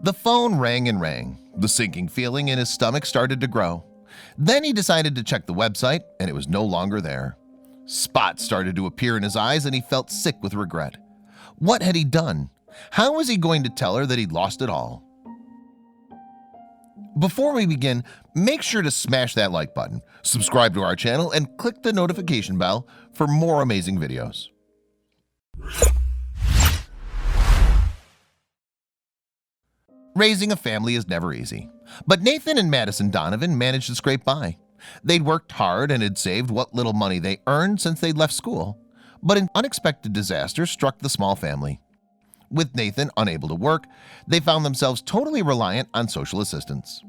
The phone rang and rang. The sinking feeling in his stomach started to grow. Then he decided to check the website, and it was no longer there. Spots started to appear in his eyes, and he felt sick with regret. What had he done? How was he going to tell her that he'd lost it all? Before we begin, make sure to smash that like button, subscribe to our channel, and click the notification bell for more amazing videos. Raising a family is never easy, but Nathan and Madison Donovan managed to scrape by. They'd worked hard and had saved what little money they earned since they'd left school. But an unexpected disaster struck the small family. With Nathan unable to work, they found themselves totally reliant on social assistance.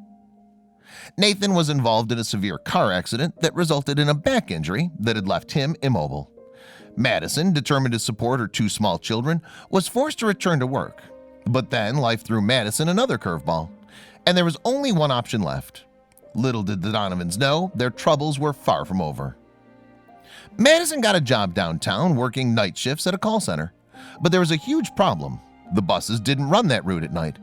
Nathan was involved in a severe car accident that resulted in a back injury that had left him immobile. Madison, determined to support her two small children, was forced to return to work. But then life threw Madison another curveball, and there was only one option left. Little did the Donovans know, their troubles were far from over. Madison got a job downtown working night shifts at a call center, but there was a huge problem. The buses didn't run that route at night.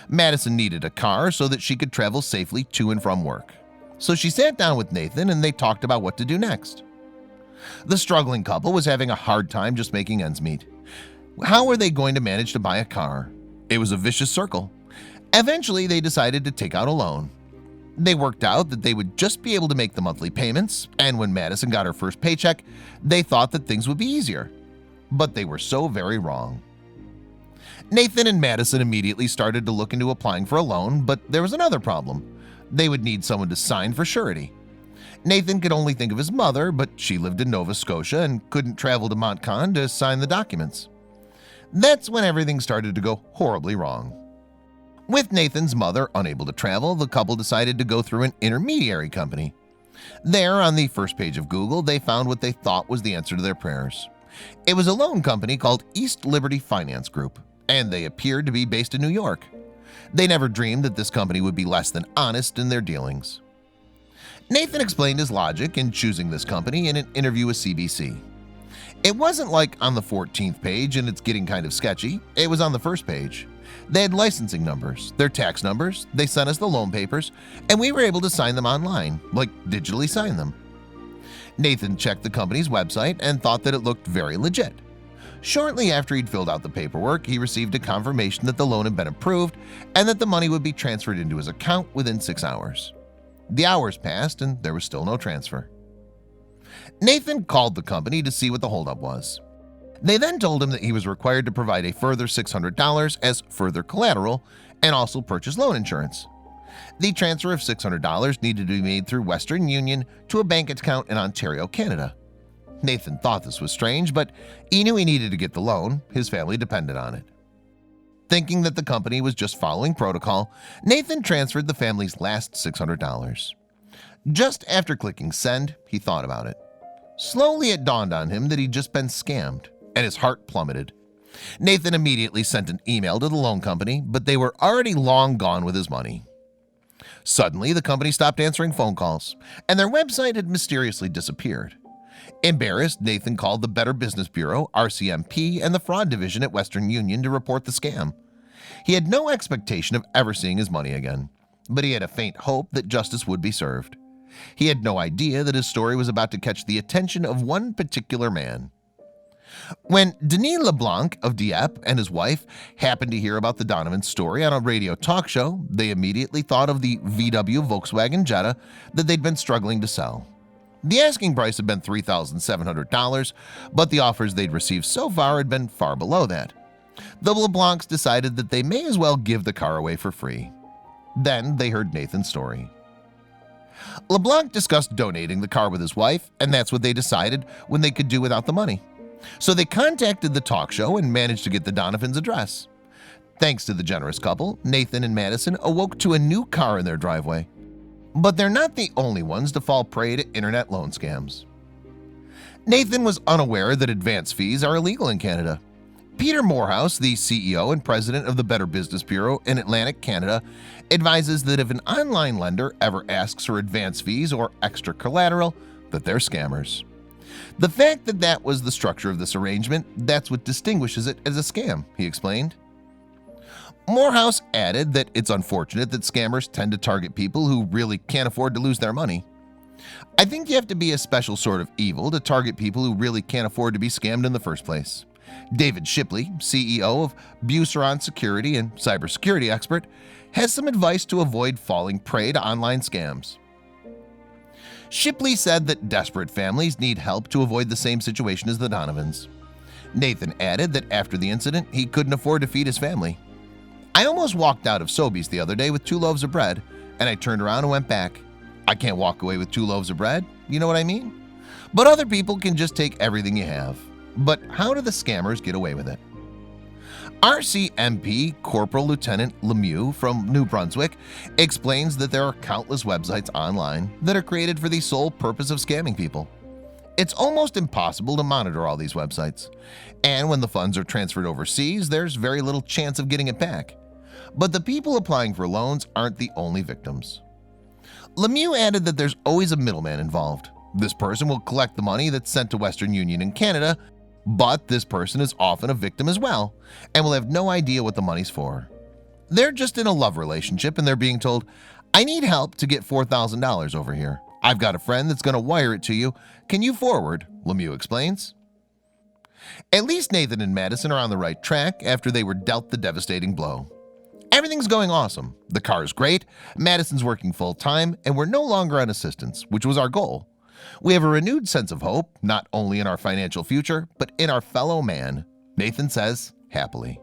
Madison needed a car so that she could travel safely to and from work. So she sat down with Nathan and they talked about what to do next. The struggling couple was having a hard time just making ends meet. How were they going to manage to buy a car? It was a vicious circle. Eventually, they decided to take out a loan. They worked out that they would just be able to make the monthly payments, and when Madison got her first paycheck, they thought that things would be easier. But they were so very wrong. Nathan and Madison immediately started to look into applying for a loan, but there was another problem. They would need someone to sign for surety. Nathan could only think of his mother, but she lived in Nova Scotia and couldn't travel to Montcalm to sign the documents. That's when everything started to go horribly wrong. With Nathan's mother unable to travel, the couple decided to go through an intermediary company. There, on the first page of Google, they found what they thought was the answer to their prayers. It was a loan company called East Liberty Finance Group, and they appeared to be based in New York. They never dreamed that this company would be less than honest in their dealings. Nathan explained his logic in choosing this company in an interview with CBC. It wasn't like on the 14th page and it's getting kind of sketchy. It was on the first page. They had licensing numbers, their tax numbers, they sent us the loan papers, and we were able to sign them online, like digitally sign them. Nathan checked the company's website and thought that it looked very legit. Shortly after he'd filled out the paperwork, he received a confirmation that the loan had been approved and that the money would be transferred into his account within 6 hours. The hours passed and there was still no transfer. Nathan called the company to see what the holdup was. They then told him that he was required to provide a further $600 as further collateral and also purchase loan insurance. The transfer of $600 needed to be made through Western Union to a bank account in Ontario, Canada. Nathan thought this was strange, but he knew he needed to get the loan. His family depended on it. Thinking that the company was just following protocol, Nathan transferred the family's last $600. Just after clicking send, he thought about it. Slowly it dawned on him that he'd just been scammed, and his heart plummeted. Nathan immediately sent an email to the loan company, but they were already long gone with his money. Suddenly, the company stopped answering phone calls, and their website had mysteriously disappeared. Embarrassed, Nathan called the Better Business Bureau, RCMP, and the fraud division at Western Union to report the scam. He had no expectation of ever seeing his money again, but he had a faint hope that justice would be served. He had no idea that his story was about to catch the attention of one particular man. When Denis LeBlanc of Dieppe and his wife happened to hear about the Donovan story on a radio talk show, they immediately thought of the VW Volkswagen Jetta that they'd been struggling to sell. The asking price had been $3,700, but the offers they'd received so far had been far below that. The LeBlancs decided that they may as well give the car away for free. Then they heard Nathan's story. LeBlanc discussed donating the car with his wife, and that's what they decided when they could do without the money. So they contacted the talk show and managed to get the Donovans' address. Thanks to the generous couple, Nathan and Madison awoke to a new car in their driveway. But they're not the only ones to fall prey to internet loan scams. Nathan was unaware that advance fees are illegal in Canada. Peter Morehouse, the CEO and president of the Better Business Bureau in Atlantic Canada, advises that if an online lender ever asks for advance fees or extra collateral, that they're scammers. The fact that that was the structure of this arrangement, that's what distinguishes it as a scam, he explained. Morehouse added that it's unfortunate that scammers tend to target people who really can't afford to lose their money. I think you have to be a special sort of evil to target people who really can't afford to be scammed in the first place. David Shipley, CEO of Buceron Security and cybersecurity expert, has some advice to avoid falling prey to online scams. Shipley said that desperate families need help to avoid the same situation as the Donovans. Nathan added that after the incident, he couldn't afford to feed his family. I almost walked out of Sobeys the other day with 2 loaves of bread, and I turned around and went back. I can't walk away with 2 loaves of bread, you know what I mean? But other people can just take everything you have. But how do the scammers get away with it? RCMP Corporal Lieutenant Lemieux from New Brunswick explains that there are countless websites online that are created for the sole purpose of scamming people. It's almost impossible to monitor all these websites, and when the funds are transferred overseas, there's very little chance of getting it back. But the people applying for loans aren't the only victims. Lemieux added that there's always a middleman involved. This person will collect the money that's sent to Western Union in Canada, but this person is often a victim as well and will have no idea what the money's for. They're just in a love relationship and they're being told, "I need help to get $4,000 over here. I've got a friend that's going to wire it to you. Can you forward?" Lemieux explains. At least Nathan and Madison are on the right track after they were dealt the devastating blow. Everything's going awesome. The car's great, Madison's working full-time, and we're no longer on assistance, which was our goal. We have a renewed sense of hope, not only in our financial future, but in our fellow man, Nathan says happily.